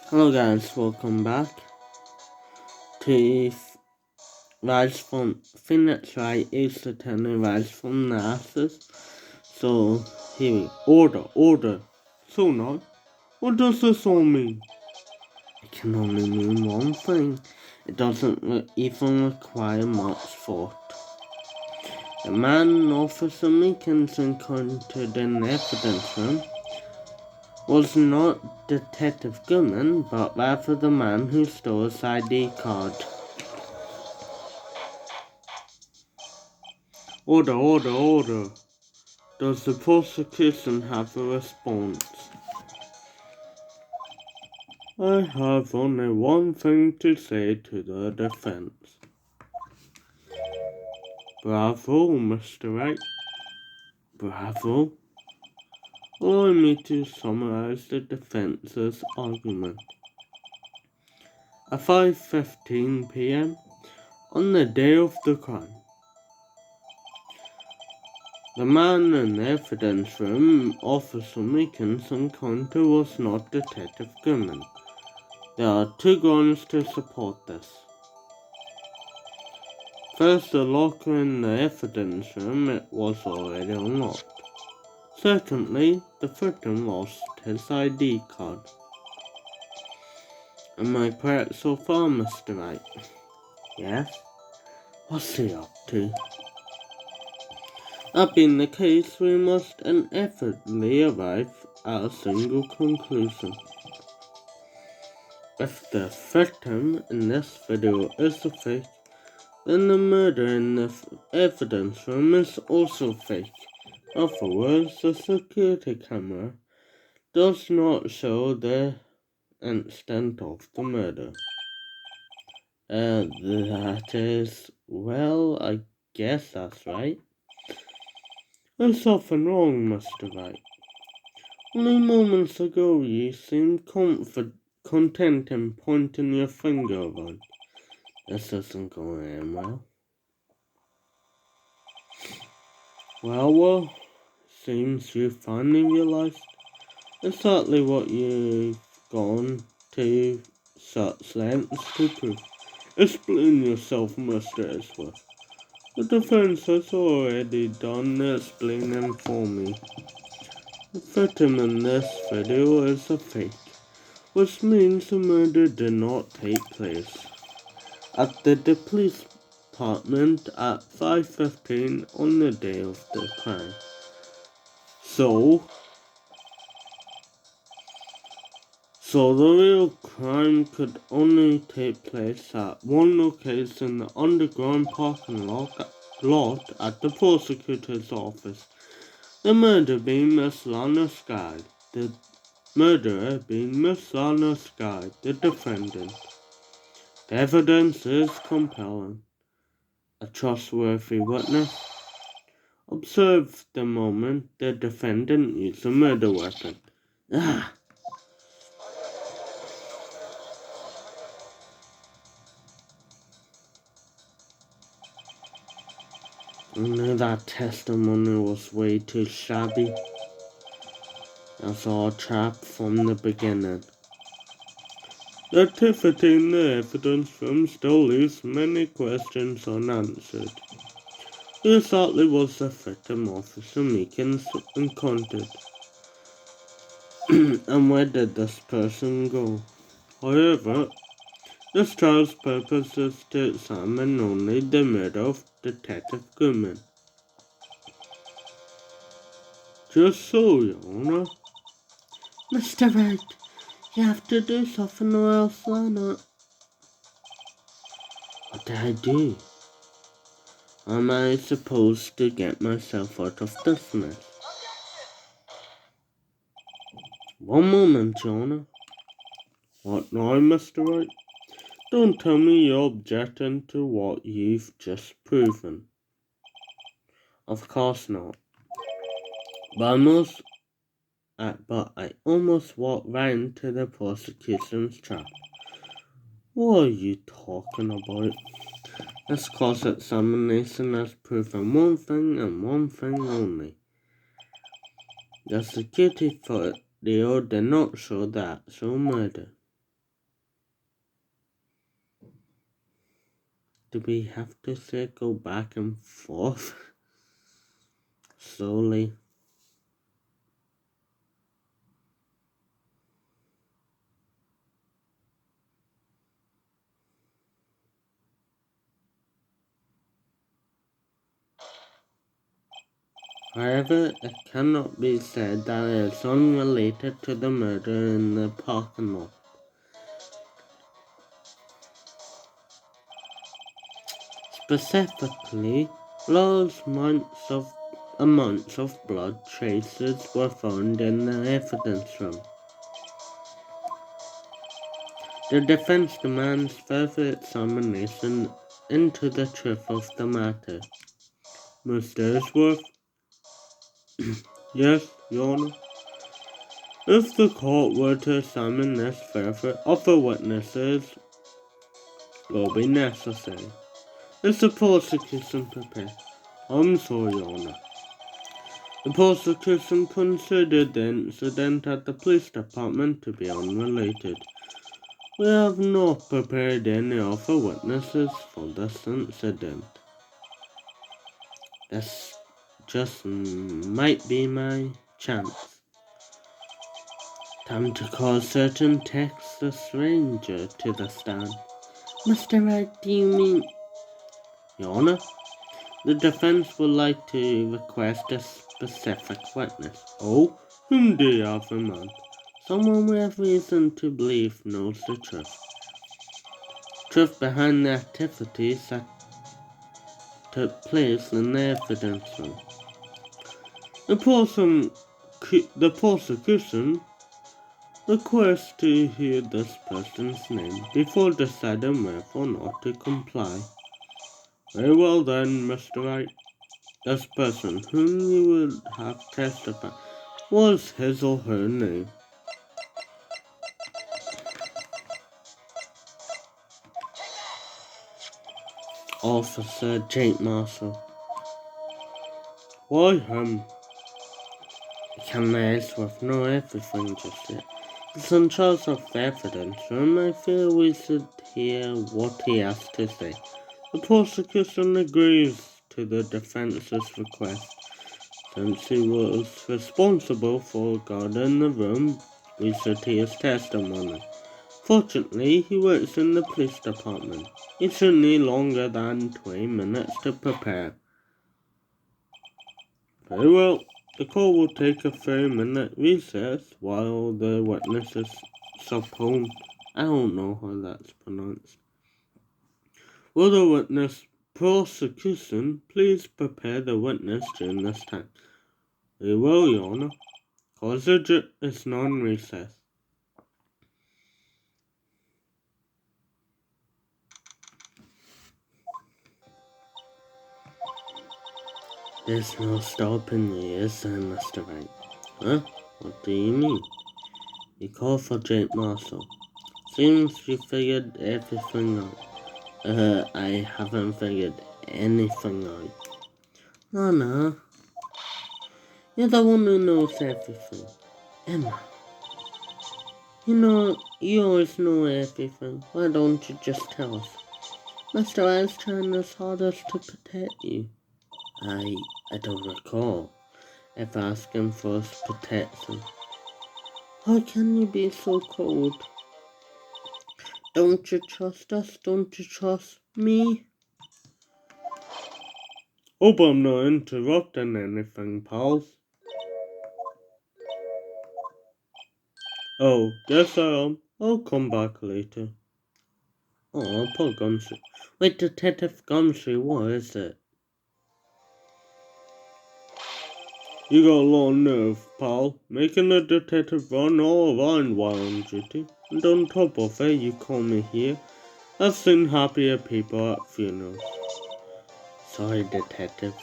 Hello guys, welcome back to Rise from Phoenix Wright is attending Rise from NASA. So here we order. So now, what does this all mean? It can only mean one thing. It doesn't even require much thought. The man Officer Meekins encountered in the evidence room was not Detective Goodman, but rather the man who stole his ID card. Order. Does the prosecution have a response? I have only one thing to say to the defense. Bravo, Mr. Wright. Bravo. Allow me to summarize the defense's argument. At 5:15 p.m. on the day of the crime, the man in the evidence room, Officer Meekins' encounter was not Detective Goodman. There are two grounds to support this. First, the locker in the evidence room was already unlocked. Secondly, the victim lost his ID card. Am I correct so far, Mr. Wright? Yes? What's he up to? That being the case, we must inevitably arrive at a single conclusion. If the victim in this video is a fake, then the murder in the evidence room is also fake. In other words, the security camera does not show the instant of the murder. That is, well, I guess that's right. There's something wrong, Mr. Wright. Only moments ago you seemed content in pointing your finger around. This isn't going to end well. Well, seems you finally realized exactly what you've gone to such lengths to prove. Explain yourself, Mr. Edgeworth. The defense has already done the explaining for me. The victim in this video is a fake, which means the murder did not take place at the police department at 5:15 on the day of the crime. So the real crime could only take place at one location in the underground parking lot at the prosecutor's office. The murder being Miss Lana Sky. The murderer being Miss Lana Sky, the defendant. The evidence is compelling. A trustworthy witness observed the moment the defendant used a murder weapon. Only that testimony was way too shabby. That's all a trap from the beginning. The activity in the evidence room still leaves many questions unanswered. Who exactly was the victim Officer Meekins encountered? And where did this person go? However, this trial's purpose is to examine only the murder of Detective Goodman. Just so, Your Honor. Mr. Wright, you have to do something or else Lana. What did I do? Am I supposed to get myself out of this mess? One moment, Your Honor. What now, Mr. Wright? Don't tell me you're objecting to what you've just proven. Of course not. But I almost walked right into the prosecution's trap. What are you talking about? This cross-examination has proven one thing and one thing only. The security Leo did not show the actual murder. Do we have to circle back and forth? Slowly. However, it cannot be said that it is unrelated to the murder in the parking lot. Specifically, large amounts of blood traces were found in the evidence room. The defense demands further examination into the truth of the matter. Mr. Isworth? Yes, Your Honor. If the court were to examine this further, other witnesses will be necessary. Is the prosecution prepared? I'm sorry, Your Honor. The prosecution considered the incident at the police department to be unrelated. We have not prepared any other witnesses for this incident. This just might be my chance. Time to call certain Texas Ranger to the stand. Mr. Wright, do you mean... Your Honor, the defense would like to request a specific witness. Oh, whom do you have in mind? Someone we have reason to believe knows the truth. Truth behind the activities that took place in the evidence room. The prosecution requests to hear this person's name before deciding whether or not to comply. Very well then, Mr. Wright. This person whom you would have testified, was his or her name? Officer Jake Marshall. Why him? Cameras with no everything just yet. It's in charge of evidence room. I feel we should hear what he has to say. The prosecution agrees to the defense's request. Since he was responsible for guarding the room, we should hear his testimony. Fortunately, he works in the police department. It should need longer than 20 minutes to prepare. Very well. The court will take a 30-minute recess while the witness is subpoenaed. I don't know how that's pronounced. Will the witness prosecution please prepare the witness during this time? Very well, Your Honor. Cause is non-recess. There's no stopping you, is there, Mr. Wright? Huh? What do you mean? You called for Jake Marshall. Seems you figured everything out. I haven't figured anything out. No. You're the one who knows everything. Emma. You always know everything. Why don't you just tell us? Mr. Wright's trying his hardest to protect you. I don't recall if asking for his protection. How can you be so cold? Don't you trust us? Don't you trust me? Hope I'm not interrupting anything, pals. Oh, yes I am. I'll come back later. Oh, poor Gumshoe. Wait, Detective Gumshoe, what is it? You got a lot of nerve, pal. Making a detective run all around while on duty. And on top of it, you call me here. I've seen happier people at funerals. Sorry, Detective.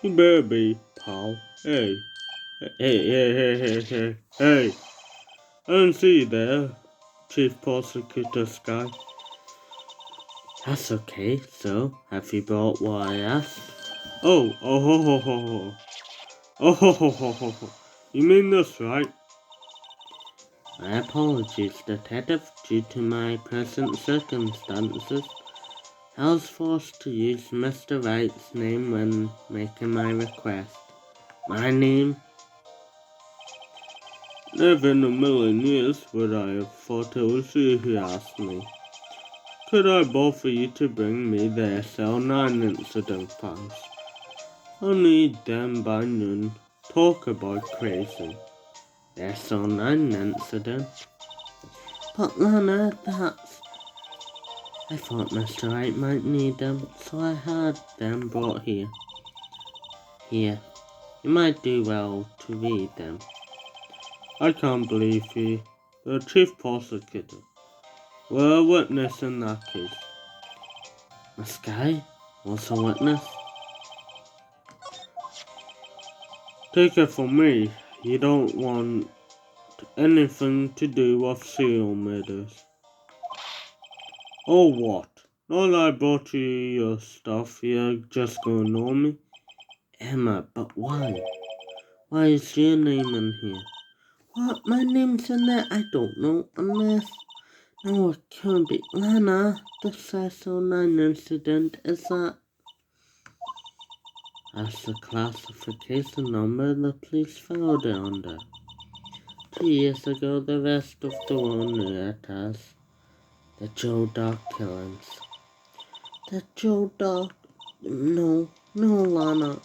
You better be, pal. Hey. Hey. I don't see you there, Chief Prosecutor Sky. That's okay. So, have you brought what I asked? Oh. You mean this, right? My apologies, Detective. Due to my present circumstances, I was forced to use Mr. Wright's name when making my request. My name? Never in a million years would I have thought it was you who asked me. Could I bother you to bring me the SL9 incident files? I need them by noon. Talk about crazy. The SL9 incident? But Lana, I thought Mr. Wright might need them, so I had them brought here. Here, you might do well to read them. I can't believe you. The chief prosecutor. We're a witness in that case. Miss Guy was a witness. Take it from me, you don't want anything to do with serial murders. Or what? Now that I brought you your stuff, you're just gonna ignore me? Emma, but why? Why is your name in here? What? My name's in there? I don't know. Unless... No, it can't be. Lana, the SL9 incident is that... That's the classification number the police found it under. 2 years ago, the rest of the world knew it as the Joe Dog killings. The Joe Dog... No, Lana.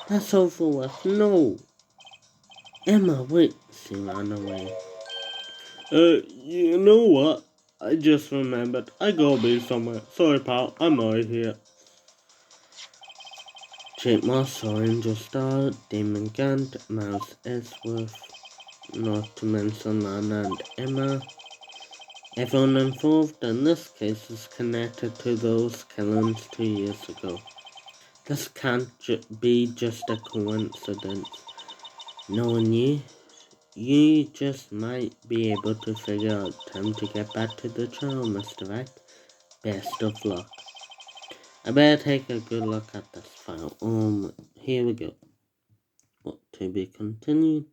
That's over with. No. Emma, wait. She ran away. You know what? I just remembered. I gotta be somewhere. Sorry, pal. I'm out of here. Jake Moss, Orange Star, Damon Gant, Miles Edgeworth, not to mention Lana and Emma. Everyone involved in this case is connected to those killings 2 years ago. This can't be just a coincidence. Knowing you just might be able to figure out time to get back to the trial, Mr. Wright. Best of luck. I better take a good look at this file. Here we go. What to be continued.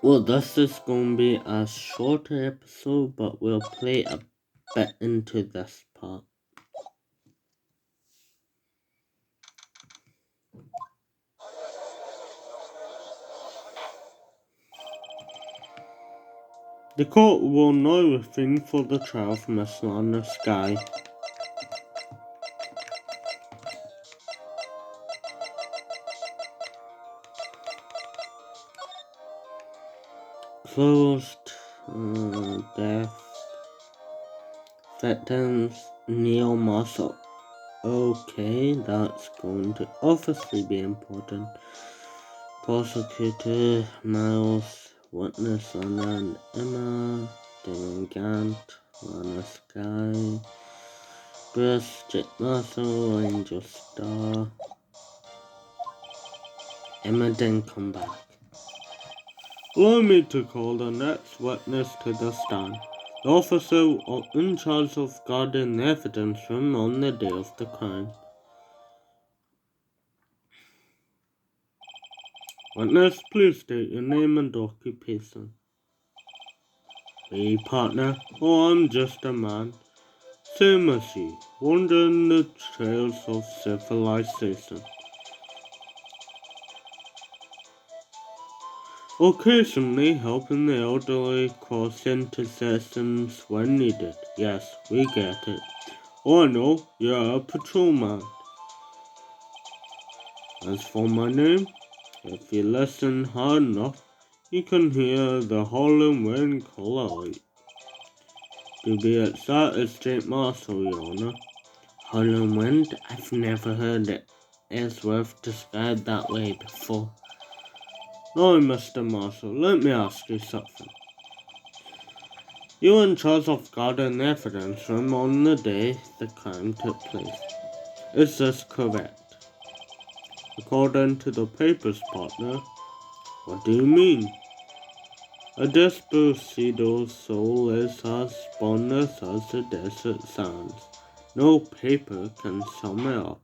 Well, this is going to be a shorter episode, but we'll play a bit into this part. The court will now refrain for the trial of Miss Lana Skye. Closed death victims Neil Muscle. Okay, that's going to obviously be important. Prosecutor Miles, witness Lana and Emma, Dylan Gant, Lana Skye, Bruce, Jake Muscle, Angel Star. Emma didn't come back. Allow me to call the next witness to the stand. The officer in charge of guarding the evidence room on the day of the crime. Witness, please state your name and occupation. Me, partner? Oh, I'm just a man. Same as you, wandering the trails of civilization. Occasionally helping the elderly cross intersections when needed. Yes, we get it. Oh, I know, you're a patrolman. As for my name, if you listen hard enough, you can hear the howling wind call out. To be exact, it's Jake Marshall, Your Honor. Howling wind? I've never heard it Ellsworth described that way before. Now, Mr. Marshall, let me ask you something. You were in charge of guarding the evidence room on the day the crime took place. Is this correct? According to the papers, partner. What do you mean? A desperado soul is as spontaneous as the desert sands. No paper can sum it up.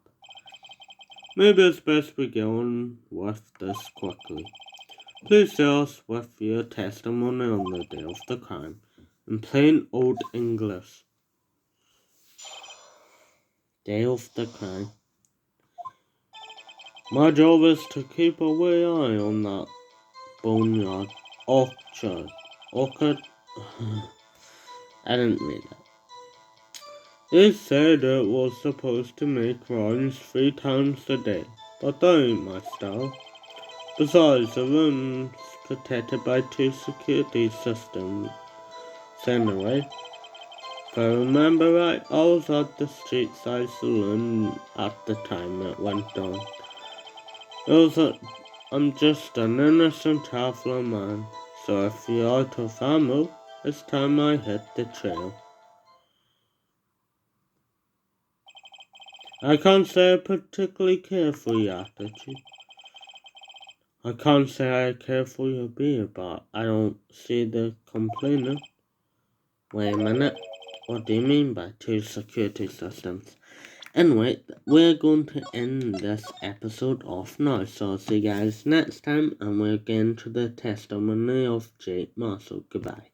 Maybe it's best we get on with this quickly. Please share us with your testimony on the day of the crime in plain old English. Day of the crime. My job is to keep a wary eye on that boneyard orchard. I didn't mean that. It said it was supposed to make rounds 3 times a day, but that ain't my style. Besides, the room's protected by 2 security systems. Anyway, if I remember right, I was at the street side saloon at the time it went down. I'm just an innocent traveler man, so if you're out of ammo, it's time I hit the trail. I can't say I particularly care for your attitude. I can't say I care for your beer, but I don't see the complaining. Wait a minute, what do you mean by 2 security systems? Anyway, we're going to end this episode off now, so I'll see you guys next time, and we're getting to the testimony of Jake Marshall. Goodbye.